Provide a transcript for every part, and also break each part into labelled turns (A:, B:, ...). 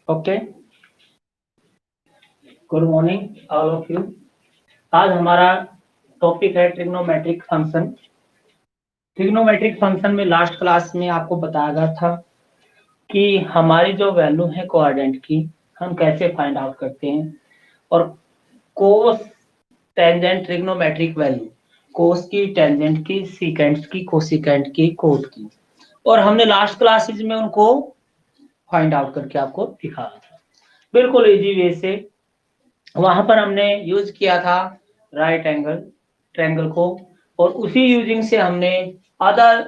A: Okay, good morning all of you. आज हमारा topic है ट्रिग्नोमेट्रिक फंक्शन। ट्रिग्नोमेट्रिक फंक्शन में लास्ट क्लास में आपको बताया गया था कि हमारी जो वैल्यू है कोऑर्डिनेट की हम कैसे फाइंड आउट करते हैं, और कोस टेंजेंट ट्रिग्नोमेट्रिक वैल्यू, कोस की, टेंजेंट की, सीकेंट की, कोसिकेंट की, कोट की, और हमने लास्ट क्लासेज में उनको फाइंड आउट करके आपको दिखाया था बिल्कुल इजी वे से। वहां पर हमने यूज किया था राइट एंगल ट्रायंगल को, और उसी यूजिंग से हमने अदर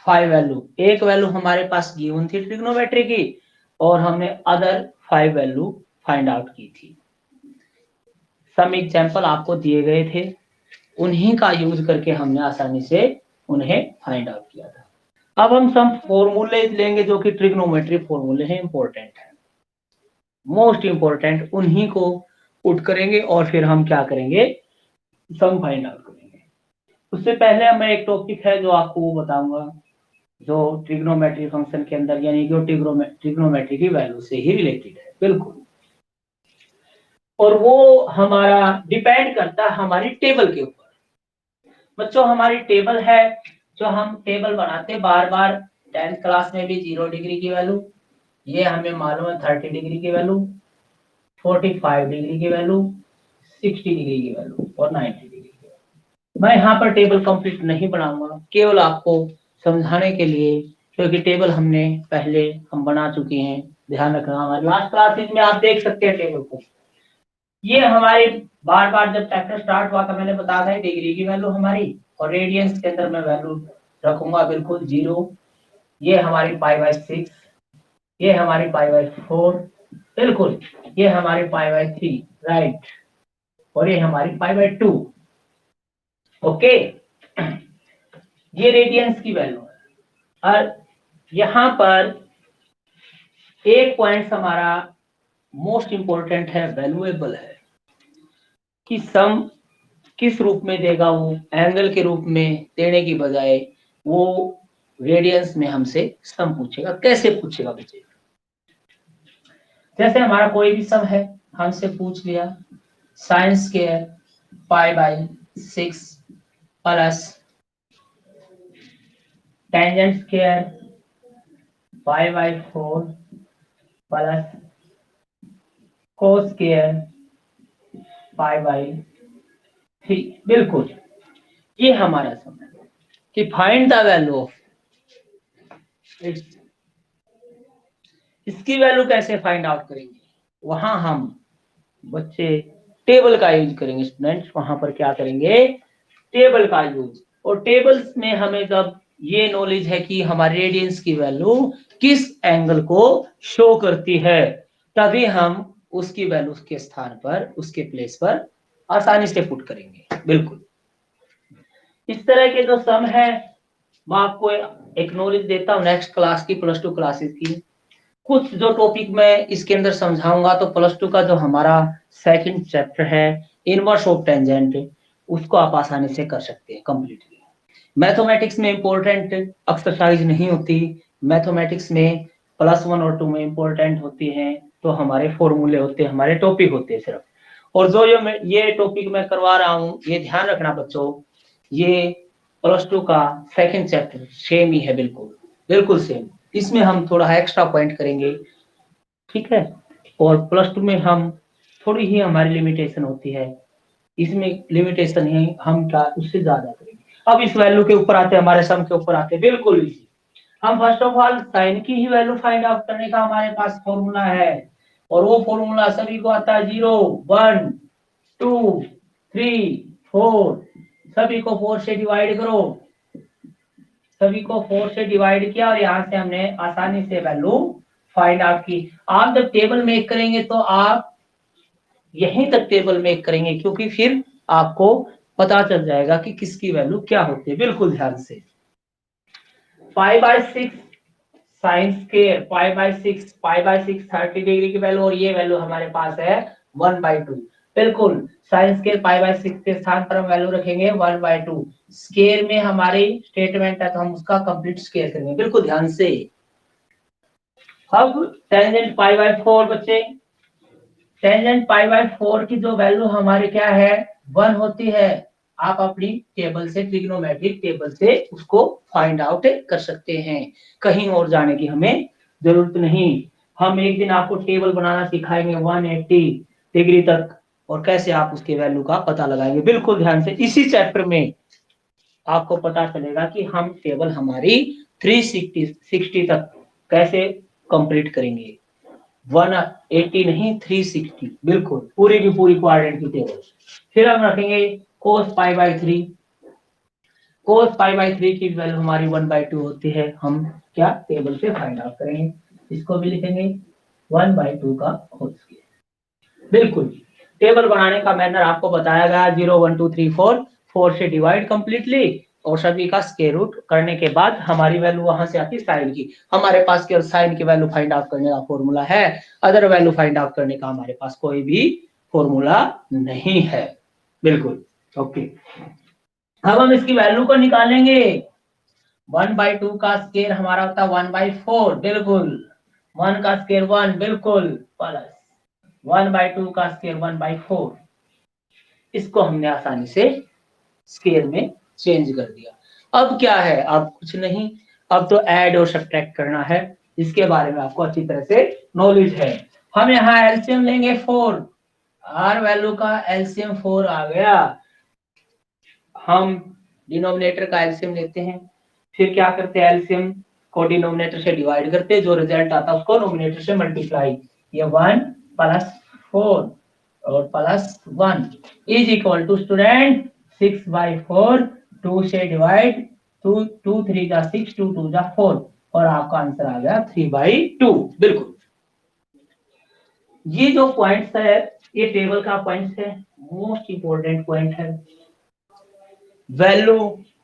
A: 5 वैल्यू, एक वैल्यू हमारे पास गिवन थी ट्रिग्नोमेट्री की, और हमने अदर 5 वैल्यू फाइंड आउट की थी। सम एग्जांपल आपको दिए गए थे, उन्हीं का यूज करके हमने आसानी से उन्हें फाइंड आउट किया था। अब हम सम फॉर्मूले लेंगे जो कि ट्रिग्नोमेट्री फॉर्मूले हैं, इंपॉर्टेंट है, मोस्ट इंपॉर्टेंट, उन्हीं को पुट करेंगे और फिर हम क्या करेंगे, सम फाइंड आउट करेंगे। उससे पहले मैं एक टॉपिक है जो आपको वो बताऊंगा, जो ट्रिग्नोमेट्री फंक्शन के अंदर यानी कि ट्रिग्नोमेट्री की वैल्यू से ही रिलेटेड है बिल्कुल, और वो हमारा डिपेंड करता है हमारी टेबल के ऊपर। बच्चों हमारी टेबल है, जो हम टेबल बनाते बार बार 10th क्लास में भी 0 डिग्री की वैल्यू, ये हमें मालूम है 30 डिग्री की वैल्यू, 45 डिग्री की वैल्यू, 60 डिग्री की वैल्यू और 90 डिग्री की वैल्यू। मैं यहाँ पर टेबल कंप्लीट नहीं बनाऊंगा, केवल आपको समझाने के लिए, क्योंकि टेबल हमने पहले हम बना चुके हैं। ध्यान रखना, हमारे लास्ट क्लासेज में आप देख सकते हैं टेबल को। ये हमारे बार बार जब चैप्टर स्टार्ट हुआ था मैंने बताया था डिग्री की वैल्यू हमारी, और रेडियंस के अंदर मैं वैल्यू रखूंगा बिल्कुल 0। ये हमारी π/6, ये हमारी π/4, बिल्कुल, ये हमारी π/3, राइट, और ये हमारी π/2। ओके, ये रेडियंस की वैल्यू है। और यहाँ पर एक पॉइंट हमारा मोस्ट इंपॉर्टेंट है, वैल्यूएबल है, कि सम किस रूप में देगा, वो एंगल के रूप में देने की बजाय वो रेडियंस में हमसे सम पूछेगा। कैसे पूछेगा बच्चे, जैसे हमारा कोई भी सम है, हमसे पूछ लिया sin square π/6 plus tangent square π/4 plus cos square π/3। बिल्कुल, ये हमारा सम है कि फाइंड द वैल्यू ऑफ, इसकी वैल्यू कैसे फाइंड आउट करेंगे, वहां हम बच्चे टेबल का यूज करेंगे। स्टूडेंट्स वहां पर क्या करेंगे, टेबल का यूज। और टेबल्स में हमें जब ये नॉलेज है कि हमारे रेडियंस की वैल्यू किस एंगल को शो करती है, तभी हम उसकी वैल्यू के स्थान पर, उसके प्लेस पर आसानी से पुट करेंगे। बिल्कुल इस तरह के जो सम है, मैं आपको एक नॉलेज देता हूँ नेक्स्ट क्लास की, +2 क्लासेस की। कुछ जो टॉपिक मैं इसके अंदर समझाऊंगा, तो +2 का जो हमारा सेकंड चैप्टर है इनवर्स ऑफ टेंजेंट, उसको आप आसानी से कर सकते हैं कंप्लीटली। मैथमेटिक्स में इंपॉर्टेंट एक्सरसाइज नहीं होती, मैथमेटिक्स में +1 और 2 में इंपॉर्टेंट होती हैं, तो हमारे फॉर्मूले होते हैं, हमारे टॉपिक होते हैं सिर्फ। और जो ये टॉपिक मैं करवा रहा हूँ, ये ध्यान रखना बच्चों, ये +2 का सेकंड चैप्टर सेम ही है, बिल्कुल बिल्कुल सेम। इसमें हम थोड़ा एक्स्ट्रा पॉइंट करेंगे, ठीक है, और +2 में हम थोड़ी ही हमारी लिमिटेशन होती है, इसमें लिमिटेशन है, हम क्या उससे ज्यादा करेंगे। अब इस वैल्यू के ऊपर आते हैं, हमारे सम के ऊपर आते हैं, बिल्कुल इजी। हम फर्स्ट ऑफ ऑल साइन की ही वैल्यू फाइंड आउट करने का हमारे पास फॉर्मूला है, और वो फॉर्मूला सभी को आता है, 0 1 2 3 4, सभी को 4 से डिवाइड करो, सभी को 4 से डिवाइड किया, और यहाँ से हमने आसानी से वैल्यू फाइंड आउट की। आप जब टेबल मेक करेंगे तो आप यहीं तक टेबल मेक करेंगे, क्योंकि फिर आपको पता चल जाएगा कि किसकी वैल्यू क्या होती है। बिल्कुल ध्यान से, π/6 साइन स्क्वायर π/6 30 डिग्री की वैल्यू, और ये वैल्यू हमारे पास है 1/2। बिल्कुल, साइन स्क्वायर π/6 के स्थान पर हम वैल्यू रखेंगे 1/2। स्क्वायर में हमारी स्टेटमेंट है, तो हम उसका कंप्लीट स्क्वायर करेंगे। बिल्कुल ध्यान से, अब टेंजेंट पाई बाय 4 बच्चे, टेंजेंट पाई बाय 4 की जो वैल्यू हमारी क्या है 1 होती है। आप अपनी टेबल से, ट्रिग्नोमेट्रिक टेबल से उसको फाइंड आउट कर सकते हैं, कहीं और जाने की हमें जरूरत नहीं। हम एक दिन आपको टेबल बनाना सिखाएंगे 180 डिग्री तक, और कैसे आप उसके वैल्यू का पता लगाएंगे। बिल्कुल ध्यान से, इसी चैप्टर में आपको पता चलेगा कि हम टेबल हमारी 360 तक कैसे कंप्लीट करेंगे। 180 नहीं 360, बिल्कुल पूरी की पूरी क्वाड्रेंट की टेबल। फिर हम रखेंगे cos pi by 3, cos pi by 3 की वैल्यू हमारी 1/2 होती है। हम क्या टेबल से फाइंड आउट करेंगे, इसको भी लिखेंगे 1/2 का होल स्क्वायर। बिल्कुल टेबल बनाने का मैनर आपको बताया गया, 0 1 2 3 4 से डिवाइड कंप्लीटली, और सभी का स्क्वायर रूट करने के बाद हमारी वैल्यू वहां से आती है साइन की। हमारे पास केवल साइन की वैल्यू फाइंड आउट करने का फॉर्मूला है, अदर वैल्यू फाइंड आउट करने का हमारे पास कोई भी फॉर्मूला नहीं है। बिल्कुल ओके। अब हम इसकी वैल्यू को निकालेंगे। 1/2 का स्क्वायर हमारा होता है 1/4, बिल्कुल 1 का स्क्वायर 1, बिल्कुल प्लस 1/2 का स्क्वायर 1/4। इसको हमने आसानी से स्क्वायर में चेंज कर दिया। अब क्या है, अब कुछ नहीं, अब तो ऐड और सब्ट्रैक्ट करना है। इसके बारे में आपको अच्छी तरह से नॉलेज है। हम यहाँ एलसीएम लेंगे 4, आर वैल्यू का एलसीएम 4 आ गया। हम डिनोमिनेटर का एलसीएम लेते हैं, फिर क्या करते हैं एलसीएम को डिनोमिनेटर से डिवाइड करते हैं, जो रिजल्ट आता है उसको नोमिनेटर से मल्टीप्लाई। ये 1 + 4 और +1 इज इक्वल टू स्टूडेंट 6/4, 2 से डिवाइड, 2 3 जा 6, 2 2 जा 4, और आपका आंसर आ गया 3/2। बिल्कुल ये जो पॉइंट्स है, ये टेबल का पॉइंट्स है, मोस्ट इंपोर्टेंट पॉइंट है। वैल्यू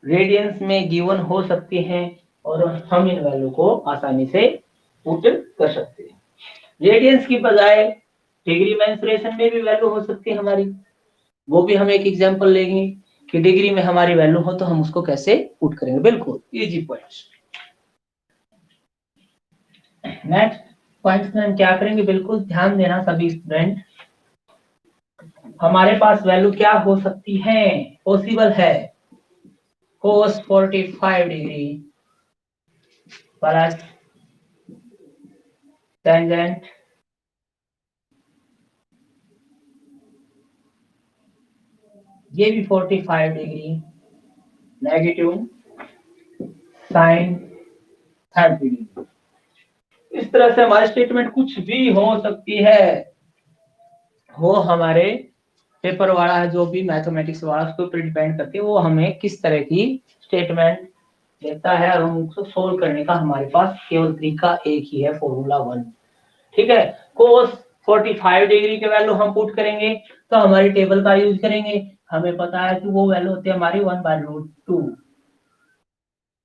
A: रेडियंस में गिवन हो सकती हैं, और हम इन वैल्यू को आसानी से पुट कर सकते हैं। रेडियंस की बजाय डिग्री मेंसुरेशन में भी वैल्यू हो सकती है हमारी, वो भी हम एक एग्जांपल लेंगे कि डिग्री में हमारी वैल्यू हो तो हम उसको कैसे पुट करेंगे। बिल्कुल इजी पॉइंट्स। नेक्स्ट पॉइंट्स में हम क्या करेंगे, बिल्कुल ध्यान देना सभी स्टूडेंट। हमारे पास वैल्यू क्या हो सकती है, पॉसिबल है cos 45 डिग्री प्लस टेंजेंट ये भी 45 डिग्री नेगेटिव साइन 30 डिग्री। इस तरह से हमारी स्टेटमेंट कुछ भी हो सकती है। वो हमारे पेपर वाला है, जो भी मैथमेटिक्स वाला, उसके ऊपर डिपेंड करती है वो हमें किस तरह की स्टेटमेंट देता है, और हम उसको सोल्व करने का हमारे पास केवल तरीका एक ही है, फॉर्मूला 1। ठीक है, cos 45 डिग्री के वैल्यू हम पुट करेंगे तो हमारी टेबल का यूज करेंगे। हमें पता है कि वो वैल्यू होती है हमारी 1/√2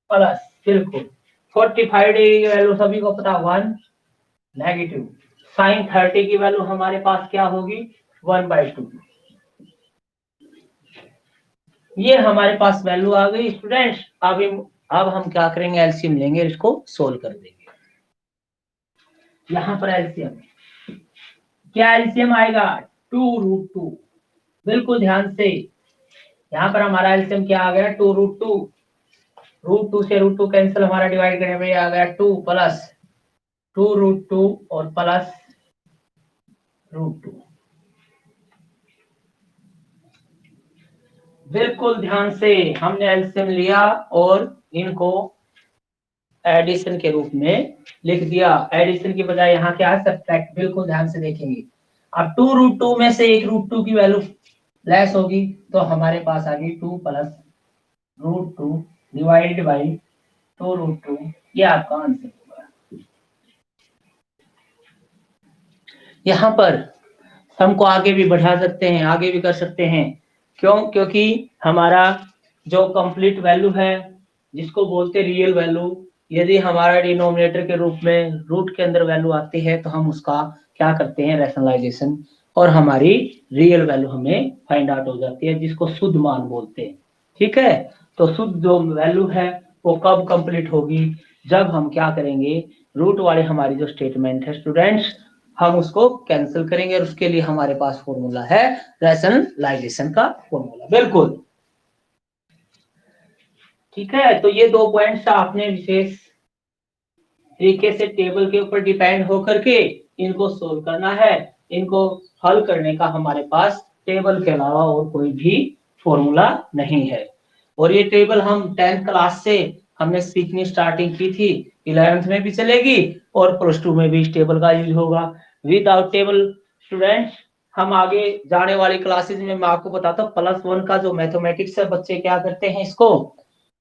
A: प्लस, बिल्कुल 45 डिग्री की वैल्यू सभी को पता 1 नेगेटिव साइन 30 की वैल्यू हमारे पास क्या होगी 1/2। ये हमारे पास वैल्यू आ गई स्टूडेंट्स। अब हम क्या करेंगे, एलसीएम लेंगे, इसको सोल्व कर देंगे। यहाँ पर एलसीएम क्या एलसीएम आएगा 2√2, बिल्कुल ध्यान से। यहाँ पर हमारा एलसीएम क्या आ गया 2√2, √2 से √2 कैंसिल, हमारा डिवाइड करने में आ गया 2 प्लस 2√2 और प्लस √2। बिल्कुल ध्यान से हमने एलसीएम लिया और इनको एडिशन के रूप में लिख दिया। एडिशन की बजाय यहाँ क्या है सब्ट्रैक्ट। बिल्कुल ध्यान से देखेंगे, अब 2√2 में से एक √2 की वैल्यू लेस होगी तो हमारे पास आ गई 2 प्लस √2 डिवाइडेड बाई 2√2। ये आपका आंसर होगा। यहाँ पर हम को आगे भी बढ़ा सकते हैं, आगे भी कर सकते हैं। क्यों? क्योंकि हमारा जो कंप्लीट वैल्यू है, जिसको बोलते रियल वैल्यू, यदि हमारा डिनोमिनेटर के रूप में रूट के अंदर वैल्यू आती है तो हम उसका क्या करते हैं रैशनलाइजेशन, और हमारी रियल वैल्यू हमें फाइंड आउट हो जाती है, जिसको शुद्ध मान बोलते हैं। ठीक है, तो शुद्ध जो वैल्यू है वो कब कंप्लीट होगी, जब हम क्या करेंगे रूट वाले हमारी जो स्टेटमेंट है स्टूडेंट्स, हम उसको कैंसिल करेंगे और उसके लिए हमारे पास फॉर्मूला है रैशनलाइजेशन का फॉर्मूला। बिल्कुल ठीक है। तो ये 2 पॉइंट्स आपने विशेष तरीके से टेबल के ऊपर डिपेंड होकर के इनको सोल्व करना है। इनको हल करने का हमारे पास टेबल के अलावा और कोई भी फॉर्मूला नहीं है। और ये टेबल हम 10th क्लास से हमने सीखनी स्टार्टिंग की थी, 11th में भी चलेगी और +2 में भी इस टेबल का यूज होगा। विदाउट टेबल स्टूडेंट्स हम आगे जाने वाली क्लासेस में मैं आपको बताता हूँ +1 का जो मैथमेटिक्स है, बच्चे क्या करते हैं,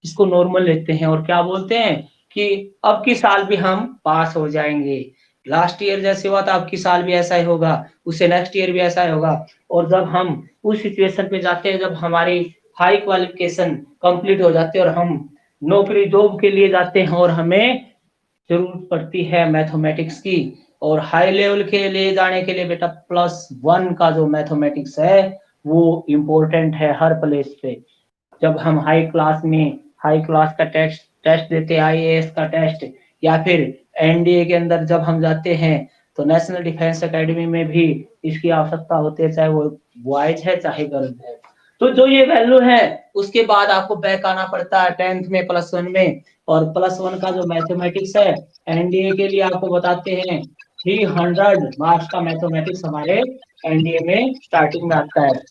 A: इसको नॉर्मल लेते हैं और क्या बोलते हैं कि अब की साल भी हम पास हो जाएंगे। लास्ट ईयर जैसे हुआ था अब की साल भी ऐसा ही होगा, उससे नेक्स्ट ईयर भी ऐसा ही होगा। और जब हम उस सिचुएशन पे जाते हैं जब हमारी हाई क्वालिफिकेशन कंप्लीट हो जाती है और हम नौकरी जॉब के लिए जाते हैं और हमें जरूरत पड़ती है मैथमेटिक्स की, और हाई लेवल के लिए जाने के लिए बेटा +1 का जो मैथमेटिक्स है वो इम्पोर्टेंट है हर प्लेस पे। जब हम हाई क्लास का टेस्ट देते हैं, आईएएस का टेस्ट, या फिर एनडीए के अंदर जब हम जाते हैं तो नेशनल डिफेंस एकेडमी में भी इसकी आवश्यकता होती है, चाहे वो बॉयज है चाहे गर्ल्स है। तो जो ये वैल्यू है उसके बाद आपको बैक आना पड़ता है 10th में +1 में, और +1 का जो मैथमेटिक्स है एनडीए के लिए आपको बताते हैं 300 मार्क्स का मैथमेटिक्स हमारे एनडीए में स्टार्टिंग में आता है।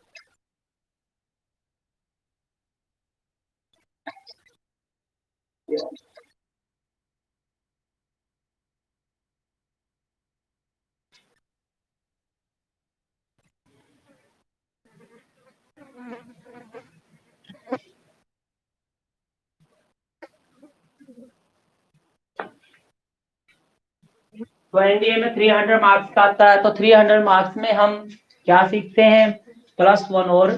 A: तो एनडीए में 300 मार्क्स का आता है, तो 300 मार्क्स में हम क्या सीखते हैं, +1 और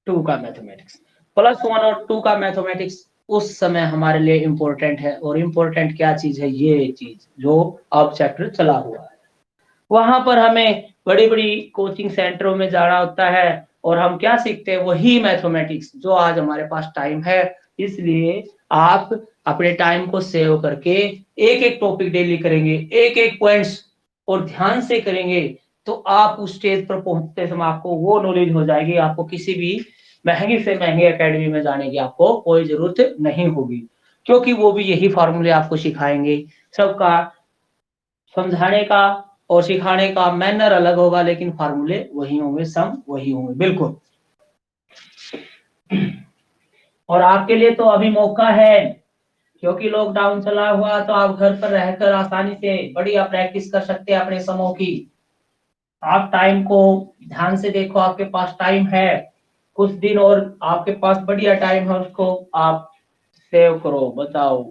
A: 2 का मैथमेटिक्स। +1 और 2 का मैथमेटिक्स उस समय हमारे लिए इम्पोर्टेंट है। और इम्पोर्टेंट क्या चीज है, ये चीज जो अब चैप्टर चला हुआ है, वहां पर हमें बड़ी बड़ी कोचिंग सेंटरों में जाना होता है और हम क्या सीखते हैं, वही मैथमेटिक्स जो आज हमारे पास टाइम है। इसलिए आप अपने टाइम को सेव करके एक एक टॉपिक डेली करेंगे, एक एक पॉइंट्स और ध्यान से करेंगे, तो आप उस स्टेज पर पहुंचते समय आपको वो नॉलेज हो जाएगी, आपको किसी भी महंगी से महंगी एकेडमी में जाने की आपको कोई जरूरत नहीं होगी, क्योंकि वो भी यही फॉर्मूले आपको सिखाएंगे। सबका समझाने का और सिखाने का मैनर अलग होगा, लेकिन फार्मूले वही होंगे, सम वही होंगे। बिल्कुल। और आपके लिए तो अभी मौका है, क्योंकि लॉकडाउन चला हुआ, तो आप घर पर रहकर आसानी से बढ़िया प्रैक्टिस कर सकते हैं अपने समों की। आप टाइम को ध्यान से देखो, आपके पास टाइम है कुछ दिन और, आपके पास बढ़िया टाइम है, उसको आप सेव करो, बचाओ,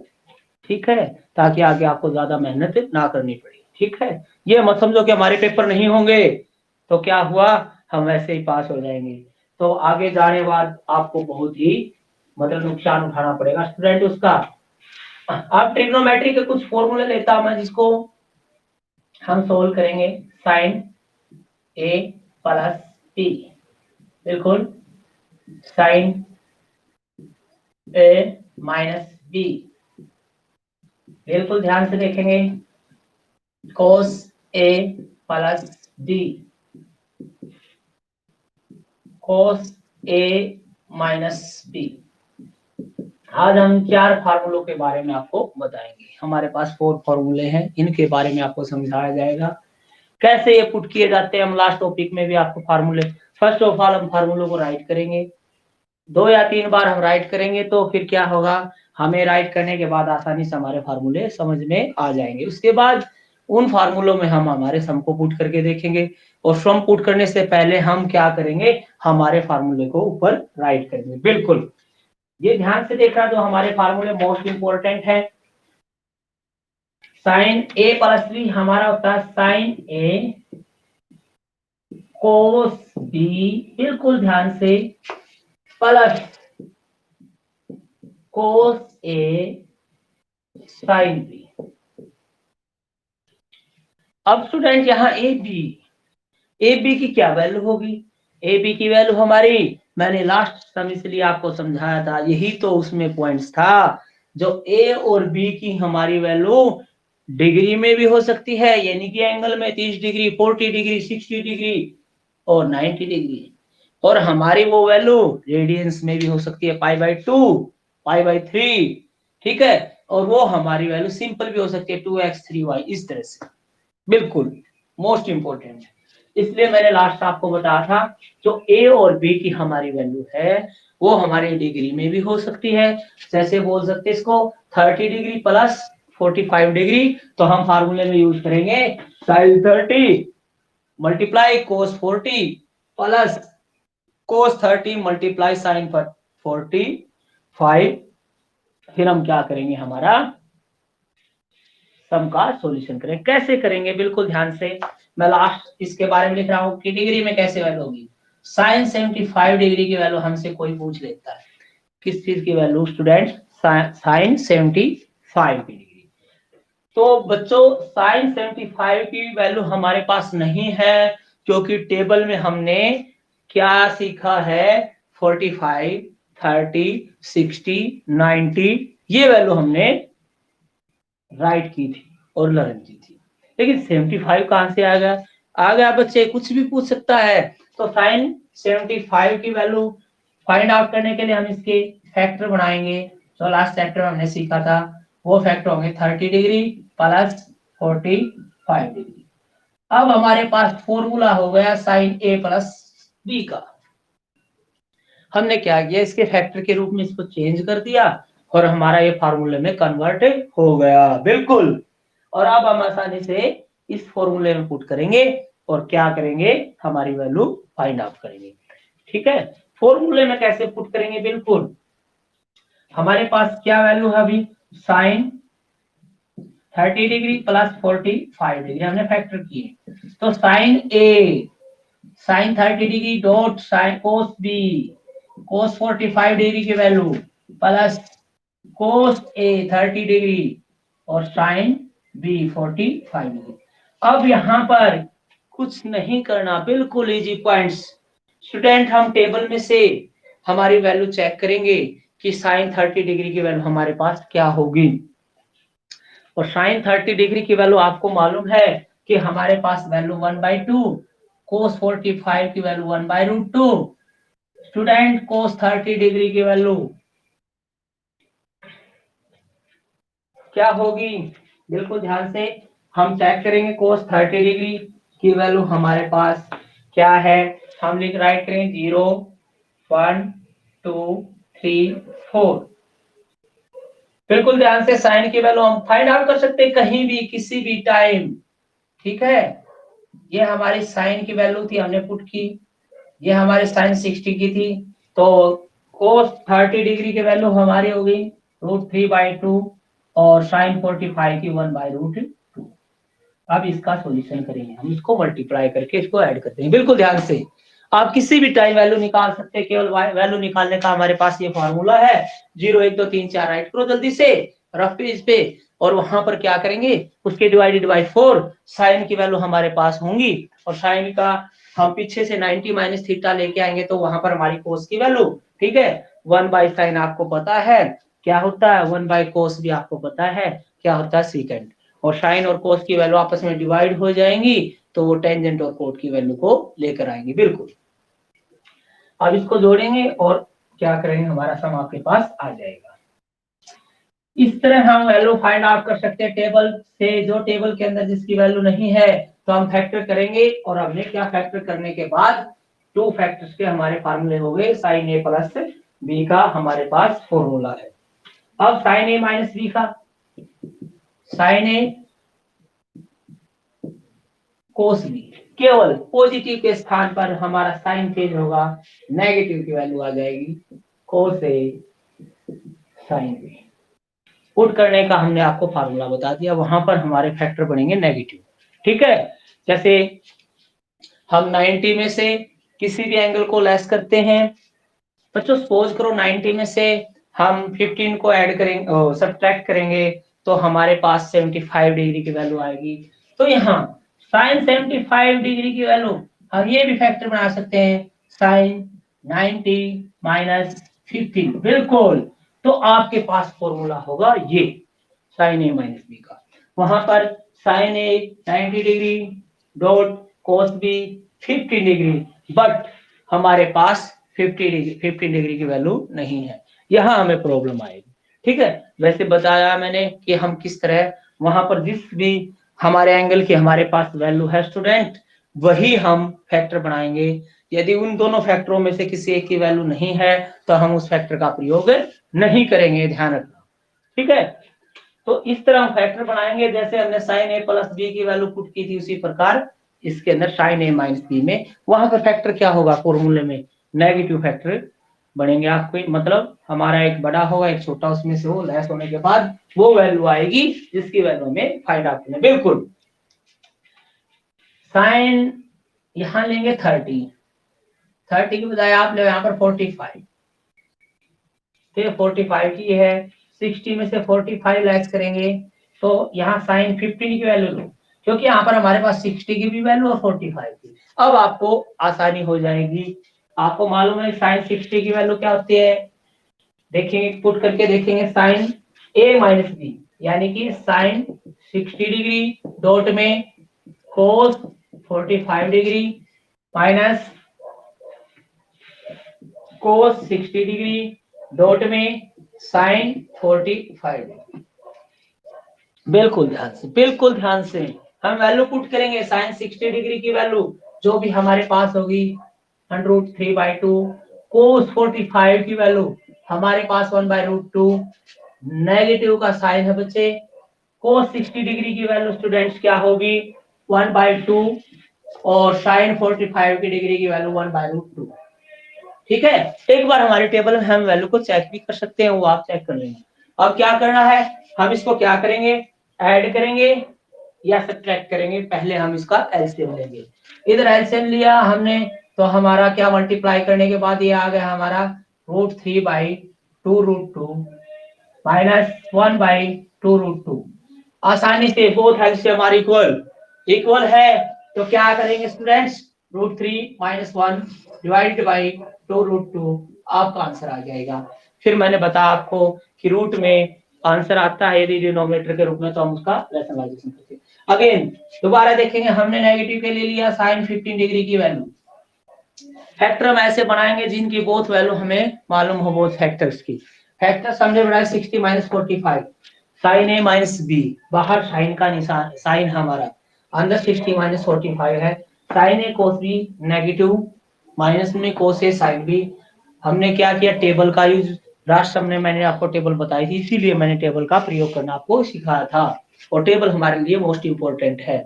A: ठीक है, ताकि आगे आपको ज्यादा मेहनत ना करनी पड़े। ठीक है, ये मत समझो कि हमारे पेपर नहीं होंगे तो क्या हुआ, हम वैसे ही पास हो जाएंगे। तो आगे जाने बाद आपको बहुत ही मतलब नुकसान उठाना पड़ेगा स्टूडेंट उसका। अब ट्रिग्नोमेट्री के कुछ फॉर्मूले लेता हूं मैं, जिसको हम सोल्व करेंगे। साइन ए प्लस बी, बिल्कुल, साइन ए माइनस बी, बिल्कुल ध्यान से देखेंगे। cos A plus B, cos A minus B। आज हम 4 फार्मूलों के बारे में आपको बताएंगे। हमारे पास 4 फार्मूले हैं, इनके बारे में आपको समझाया जाएगा कैसे ये पुट किए जाते हैं। हम लास्ट टॉपिक में भी आपको फार्मूले, फर्स्ट ऑफ ऑल हम फार्मूलों को राइट करेंगे, 2 या 3 बार हम राइट करेंगे तो फिर क्या होगा, हमें राइट करने के बाद आसानी से हमारे फार्मूले समझ में आ जाएंगे। उसके बाद उन फार्मूलों में हम हमारे सम को पुट करके देखेंगे, और सम पुट करने से पहले हम क्या करेंगे, हमारे फार्मूले को ऊपर राइट करेंगे। बिल्कुल, ये ध्यान से देखना, जो हमारे फार्मूले मोस्ट इंपोर्टेंट है। साइन ए प्लस बी हमारा होता है साइन ए कोस बी, बिल्कुल ध्यान से, प्लस कोस ए साइन बी। अब स्टूडेंट यहाँ ए बी की क्या वैल्यू होगी, ए बी की वैल्यू हमारी, मैंने लास्ट सम इसलिए आपको समझाया था, यही तो उसमें पॉइंट्स था, जो ए और बी की हमारी वैल्यू डिग्री में भी हो सकती है, यानी कि एंगल में 30 डिग्री, 40 डिग्री, 60 डिग्री और 90 डिग्री। और हमारी वो वैल्यू रेडियंस में भी हो सकती है, π/2, π/3, ठीक है। और वो हमारी वैल्यू सिंपल भी हो सकती है, 2x 3y, इस तरह से। बिल्कुल मोस्ट इंपोर्टेंट, इसलिए मैंने लास्ट आपको बताया था जो ए और बी की हमारी वैल्यू है वो हमारी डिग्री में भी हो सकती है। जैसे बोल सकते हैं इसको 30 डिग्री प्लस 45 डिग्री, तो हम फार्मूले में यूज करेंगे sin 30 multiply cos 40 plus cos 30 multiply sin 45। फिर हम क्या करेंगे, हमारा सम का सॉल्यूशन करें। कैसे करेंगे, बिल्कुल ध्यान से, मैं लास्ट इसके बारे में लिख रहा हूं कि डिग्री में कैसे वैल्यू होगी। sin 75 डिग्री की वैल्यू हमसे कोई पूछ लेता है, किस चीज की वैल्यू स्टूडेंट, sin 75 की डिग्री। तो बच्चों sin 75 की वैल्यू हमारे पास नहीं है, क्योंकि टेबल में हमने क्या सीखा है, 45, 30, 60, 90 ये वैल्यू हमने राइट की थी और लर्न की थी। लेकिन 75 कहां से आ गया, आ गया बच्चे, कुछ भी पूछ सकता है। तो sin 75 की वैल्यू फाइंड आउट करने के लिए हम इसके फैक्टर बनाएंगे। तो लास्ट चैप्टर में हमने सीखा था, वो फैक्टर होंगे 30 डिग्री प्लस 45 डिग्री। अब हमारे पास फॉर्मूला हो गया sin a प्लस b का। हमने क्या किया, इसके फैक्टर के रूप में इसको चेंज कर दिया और हमारा ये फार्मूले में कन्वर्ट हो गया। बिल्कुल। और अब हम आसानी से इस फॉर्मूले में पुट करेंगे और क्या करेंगे, हमारी वैल्यू फाइंड आउट करेंगे। ठीक है, फॉर्मूले में कैसे पुट करेंगे, बिल्कुल हमारे पास क्या वैल्यू है अभी, साइन 30 डिग्री प्लस 45 डिग्री हमने फैक्टर किए। तो sine a sine 30 degree dot sine cos b cos 45 degree की value plus cos a 30 degree और साइन बी 45 डिग्री। अब यहां पर कुछ नहीं करना, बिल्कुल इजी पॉइंट्स। स्टूडेंट हम टेबल में से हमारी वैल्यू चेक करेंगे कि साइन 30 डिग्री की वैल्यू हमारे पास क्या होगी। और साइन 30 डिग्री की वैल्यू आपको मालूम है कि हमारे पास वैल्यू 1/2, कोस 45 की वैल्यू 1/√2। स्टूडेंट कोस 30 डिग्री की वैल्यू क्या होगी, बिल्कुल ध्यान से हम चेक करेंगे। कोस 30 डिग्री की वैल्यू हमारे पास क्या है, हम लिख राइट करेंगे 0, 1, 2, 3, 4। बिल्कुल ध्यान से साइन की वैल्यू हम फाइंड आउट कर सकते हैं कहीं भी किसी भी टाइम। ठीक है, ये हमारी साइन की वैल्यू थी, हमने पुट की। ये हमारे साइन 60 की थी, तो कोस 30 डिग्री की वैल्यू हमारी हो गई √3/2 और साइन 45 की 1/√2। अब इसका सॉल्यूशन करेंगे, हम इसको मल्टीप्लाई करके इसको ऐड करते हैं। बिल्कुल ध्यान से आप किसी भी टाइम वैल्यू निकाल सकते हैं, केवल वैल्यू निकालने का हमारे पास ये फॉर्मूला है। 0, 1, 2, 3, 4 राइट करो जल्दी से रफ पेज पे, और वहां पर क्या करेंगे, उसके डिवाइडेड बाय 4 साइन की वैल्यू हमारे पास होंगी। और साइन का हम पीछे से 90 माइनस थीटा लेके आएंगे, तो वहां पर हमारी कोस की वैल्यू, ठीक है, 1/sin आपको पता है क्या होता है, 1/cos भी आपको पता है क्या होता है, सीकेंड। और साइन और कोस की वैल्यू आपस में डिवाइड हो जाएंगी, तो वो टेंजेंट और कोट की वैल्यू को लेकर आएंगे। बिल्कुल, अब इसको जोड़ेंगे और क्या करेंगे, हमारा सम आपके पास आ जाएगा। इस तरह हम वैल्यू फाइंड आउट कर सकते हैं टेबल से। जो टेबल के अंदर जिसकी वैल्यू नहीं है तो हम फैक्टर करेंगे, और हमने क्या फैक्टर करने के बाद 2 फैक्टर्स के हमारे फार्मूले हो गए। साइन ए प्लस बी का हमारे पास फॉर्मूला है। अब साइन ए माइनस बी का, साइन ए कोस बी, केवल पॉजिटिव के स्थान पर हमारा साइन चेंज होगा, नेगेटिव की वैल्यू आ जाएगी कोस ए साइन बी। पुट करने का हमने आपको फार्मूला बता दिया, वहां पर हमारे फैक्टर बनेंगे नेगेटिव। ठीक है, जैसे हम 90 में से किसी भी एंगल को लेस करते हैं। बच्चों सपोज करो 90 में से हम 15 को ऐड करेंगे, सब्ट्रैक्ट करेंगे, तो हमारे पास 75 डिग्री की वैल्यू आएगी। तो यहाँ साइन 75 डिग्री की वैल्यू हम ये भी फैक्टर बना सकते हैं, साइन 90 माइनस 15। बिल्कुल, तो आपके पास फॉर्मूला होगा ये साइन ए माइनस बी का। वहां पर sine A 90 degree dot cos B 15 degree, but हमारे पास 15 डिग्री की वैल्यू नहीं है, यहाँ हमें प्रॉब्लम आएगी। ठीक है, वैसे बताया मैंने कि हम किस तरह वहां पर जिस भी हमारे एंगल की हमारे पास वैल्यू है स्टूडेंट, वही हम फैक्टर बनाएंगे। यदि उन दोनों फैक्टरों में से किसी एक की वैल्यू नहीं है तो हम उस फैक्टर का प्रयोग नहीं करेंगे, ध्यान रखना। ठीक है, तो इस तरह हम फैक्टर बनाएंगे, जैसे हमने साइन ए प्लस बी की वैल्यू पुट की थी उसी प्रकार इसके अंदर साइन ए माइनस बी में वहां पर फैक्टर क्या होगा, फॉर्मूले में नेगेटिव फैक्टर बनेंगे। आपको मतलब हमारा एक बड़ा होगा एक छोटा, उसमें से वो लेस होने के बाद वो वैल्यू आएगी जिसकी वैल्यू में फाइंड आउट करना। बिल्कुल, साइन यहां लेंगे 30 की बजाय आप ले यहाँ पर 45, फिर 45 की है, 60 में से 45 लेस करेंगे तो यहाँ साइन 15 की वैल्यू लो, क्योंकि यहाँ पर हमारे पास 60 की भी वैल्यू और 45 की। अब आपको आसानी हो जाएगी, आपको मालूम है साइन 60 की वैल्यू क्या होती है, देखेंगे पुट करके देखेंगे, साइन ए माइनस बी यानी कि साइन 60 डिग्री डॉट में कोस 45 degree minus cos 60 degree dot में साइन 45 डिग्री। बिल्कुल ध्यान से हम वैल्यू पुट करेंगे। साइन 60 डिग्री की वैल्यू जो भी हमारे पास होगी √3/2, कोस 45 की वैल्यू हमारे पास 1/√2, नेगेटिव का साइन है बच्चे, कोस 60 डिग्री की वैल्यू स्टूडेंट्स क्या होगी 1/2 और साइन 45 की डिग्री की वैल्यू 1/√2। ठीक है, एक बार हमारे टेबल में हम वैल्यू को चेक भी कर सकते हैं, वो आप चेक कर लेंगे। अब क्या करना है, हम इसको क्या करेंगे, ऐड करेंगे या सब्ट्रैक्ट करेंगे। पहले हम इसका एलसीएम लेंगे, इधर एलसीएम लिया हमने तो हमारा क्या मल्टीप्लाई करने के बाद ये आ गया हमारा √3/2√2 माइनस 1/2√2। आसानी से बोथ एलसीएम आर इक्वल है तो क्या करेंगे स्टूडेंट्स, √3 - 1 डिवाइडेड बाई 2√2 आपका आंसर आ जाएगा। फिर मैंने बताया आपको कि रूट में आंसर आता है यदि डिनोमिनेटर के रूप में तो हम उसका रैशनलाइजेशन करते हैं। अगेन दोबारा देखेंगे, हमने नेगेटिव के लिए लिया साइन 15 डिग्री की वैल्यू। फैक्टर हम ऐसे बनाएंगे जिनकी बोथ वैल्यू हमें मालूम हो, बोथ फैक्टर्स की। फैक्टर्स हमने बनाया 60 - 45, साइन ए माइनस बी, बाहर साइन का निशान, साइन हमारा अंदर 60 - 45 है, साइन ए कोस बी नेगेटिव माइनस में कोस ए साइन बी। हमने क्या किया, टेबल का यूज, लास्ट में मैंने आपको टेबल बताई थी, इसीलिए मैंने टेबल का प्रयोग करना आपको सिखाया था, और टेबल हमारे लिए मोस्ट इंपोर्टेंट है।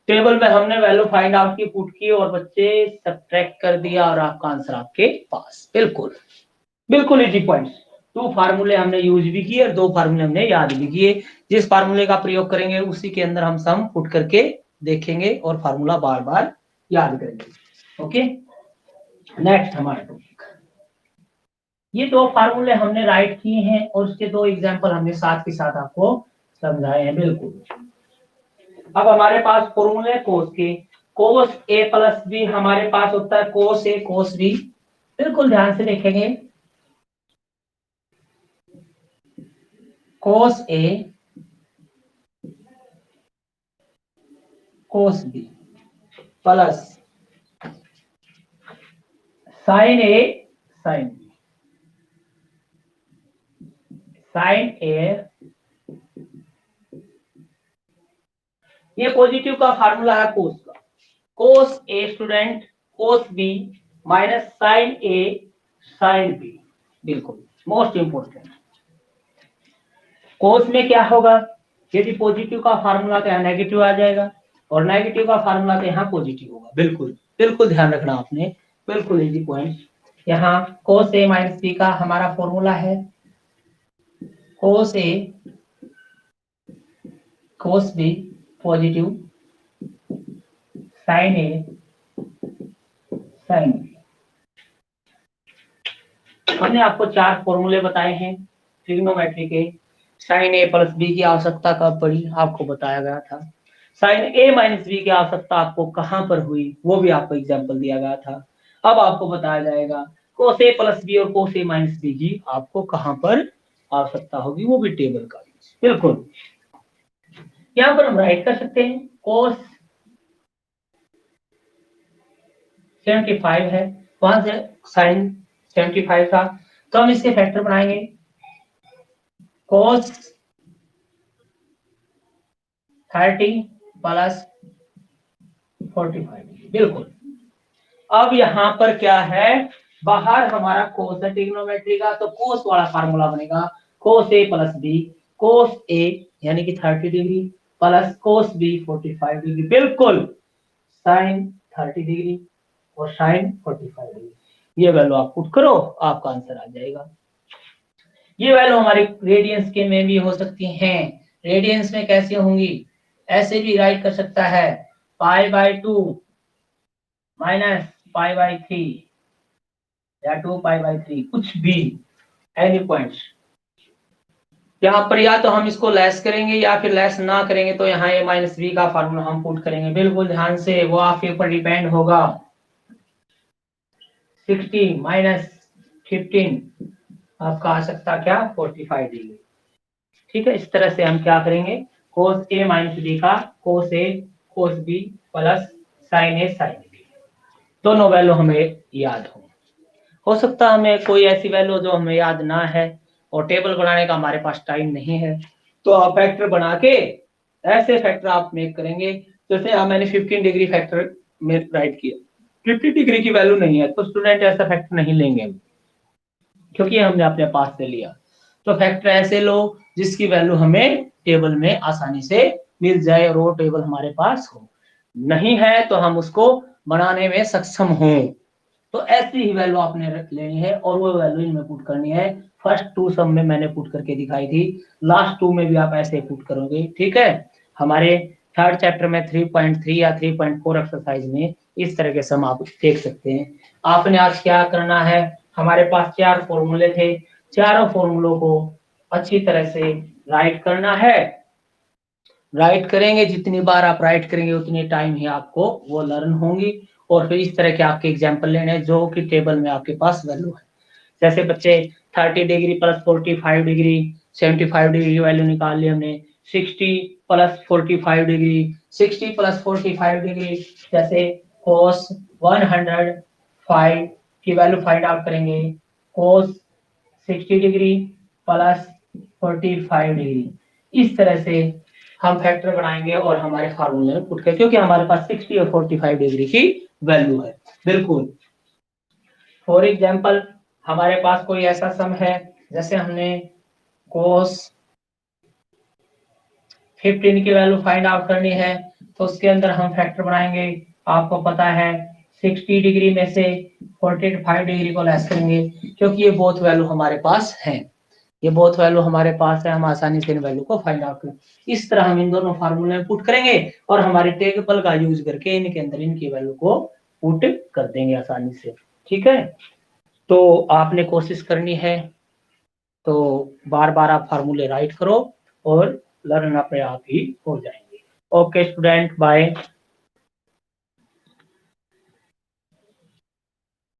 A: टेबल में हमने वैल्यू फाइंड आउट की, पुट की और बच्चे सब्ट्रैक्ट कर दिया और आपका आंसर आपके पास। बिल्कुल इजी पॉइंट्स। 2 फार्मूले हमने यूज भी किए और 2 फार्मूले हमने याद भी किए। जिस फार्मूले का प्रयोग करेंगे उसी के अंदर हम सम पुट करके देखेंगे और फार्मूला बार बार याद करेंगे। ओके, नेक्स्ट हमारा टॉपिक, ये 2 फार्मूले हमने राइट किए हैं और उसके 2 एग्जांपल हमने साथ के साथ आपको समझाए हैं। बिल्कुल, अब हमारे पास फॉर्मूले कोस के, कोस ए प्लस बी हमारे पास होता है कोस ए कोस बी। बिल्कुल ध्यान से देखेंगे, cos a cos b plus sine a sine b, sine a, ये पॉजिटिव का फार्मूला है कोस का, cos a student cos b minus sine a sine b. बिल्कुल मोस्ट इंपोर्टेंट, कोस में क्या होगा, यदि पॉजिटिव का फार्मूला तो यहाँ नेगेटिव आ जाएगा और नेगेटिव का फार्मूला तो यहाँ पॉजिटिव होगा। बिल्कुल ध्यान रखना आपने, बिल्कुल इजी पॉइंट। यहाँ कोस ए माइनस बी का हमारा फॉर्मूला है कोस a cos B positive sign a sine B. हमने आपको 4 फॉर्मूले बताए हैं ट्रिग्नोमेट्री के। साइन ए प्लस बी की आवश्यकता कब पड़ी आपको बताया गया था, साइन ए माइनस बी की आवश्यकता आपको कहां पर हुई वो भी आपको एग्जांपल दिया गया था। अब आपको बताया जाएगा कोस ए प्लस बी और कोस ए माइनस बी की आपको कहां पर आवश्यकता होगी, वो भी टेबल का यूज। बिल्कुल, यहाँ पर हम राइट कर सकते हैं cos 75 है, वहां से sin 75 था, तो हम इसके फैक्टर बनाएंगे cos 30 प्लस 45, बिल्कुल। अब यहाँ पर क्या है, बाहर हमारा कोस है ट्रिग्नोमेट्री का, तो कोस वाला फार्मूला बनेगा कोस ए प्लस बी, कोस ए यानी कि 30 degree plus cos B 45 degree, बिल्कुल साइन 30 डिग्री और साइन 45 डिग्री। ये वैल्यू आप पुट करो, आपका आंसर आ जाएगा। ये वैल्यू हमारी रेडियंस के में भी हो सकती हैं। रेडियंस में कैसे होंगी, ऐसे भी राइट कर सकता है π/2 माइनस π/3 या 2π/3, कुछ भी एनी पॉइंट्स। यहाँ पर या तो हम इसको लेस करेंगे या फिर लेस ना करेंगे, तो यहाँ ये माइनस बी का फार्मूला हम पुट करेंगे, बिल्कुल ध्यान से, वो आपके ऊपर डिपेंड होगा। 60 माइनस 15 आपका आ सकता क्या 45 डिग्री। ठीक है, इस तरह से हम क्या करेंगे, कोस ए माइनस बी का cos a cos b plus sine a sine B, दोनों वैल्यू हमें याद हो सकता है हमें कोई ऐसी वैल्यू जो हमें याद ना है और टेबल बनाने का हमारे पास टाइम नहीं है, तो आप फैक्टर बना के ऐसे फैक्टर आप मेक करेंगे। जैसे मैंने 15 डिग्री फैक्टर में राइट किया, 50 डिग्री की वैल्यू नहीं है, तो स्टूडेंट ऐसा फैक्टर नहीं लेंगे क्योंकि हमने अपने पास से लिया। तो फैक्टर ऐसे लो जिसकी वैल्यू हमें टेबल में आसानी से मिल जाए और वो टेबल हमारे पास हो, नहीं है तो हम उसको बनाने में सक्षम हों। तो ऐसी ही वैल्यू आपने लेनी है और वो वैल्यू इनमें पुट करनी है। फर्स्ट 2 सम में मैंने पुट करके दिखाई थी, लास्ट 2 में भी आप ऐसे पुट करोगे। ठीक है, हमारे थर्ड चैप्टर में 3.3 या 3.4 एक्सरसाइज में इस तरह के सम आप देख सकते हैं। आपने आज क्या करना है, हमारे पास 4 फॉर्मूले थे, चारों फॉर्मूलों को अच्छी तरह से राइट करना है। राइट करेंगे, जितनी बार आप राइट करेंगे उतनी टाइम ही आपको वो लर्न होंगी, और फिर इस तरह के आपके एग्जाम्पल लेने हैं जो कि टेबल में आपके पास वैल्यू है। जैसे बच्चे 30 डिग्री प्लस 45 डिग्री 75 डिग्री की वैल्यू निकाल ली हमने, 60 प्लस 45 डिग्री 60 प्लस 45 डिग्री, जैसे cos 105 की वैल्यू फाइंड आउट करेंगे, cos 60 डिग्री प्लस 45 डिग्री, इस तरह से हम फैक्टर बनाएंगे और हमारे फार्मूले में पुट करेंगे, क्योंकि हमारे पास 60 और 45 डिग्री की वैल्यू है। बिल्कुल, फॉर एग्जांपल हमारे पास कोई ऐसा सम है, जैसे हमने cos 15 की वैल्यू फाइंड आउट करनी है, तो उसके अंदर हम फैक्टर बनाएंगे। आपको पता है 60 डिग्री में से 45 डिग्री को लेस करेंगे, क्योंकि ये बोथ वैल्यू हमारे पास है, ये बोथ वैल्यू हमारे पास है, हम आसानी से इन वैल्यू को फाइंड आउट करें। इस तरह हम इन दोनों फार्मूले में पुट करेंगे और हमारे टेबल का यूज करके इनके अंदर इनकी वैल्यू को पुट कर देंगे आसानी से। ठीक है, तो आपने कोशिश करनी है, तो बार बार आप फार्मूले राइट करो और लर्न अपने आप ही हो जाएंगे। Okay student, bye.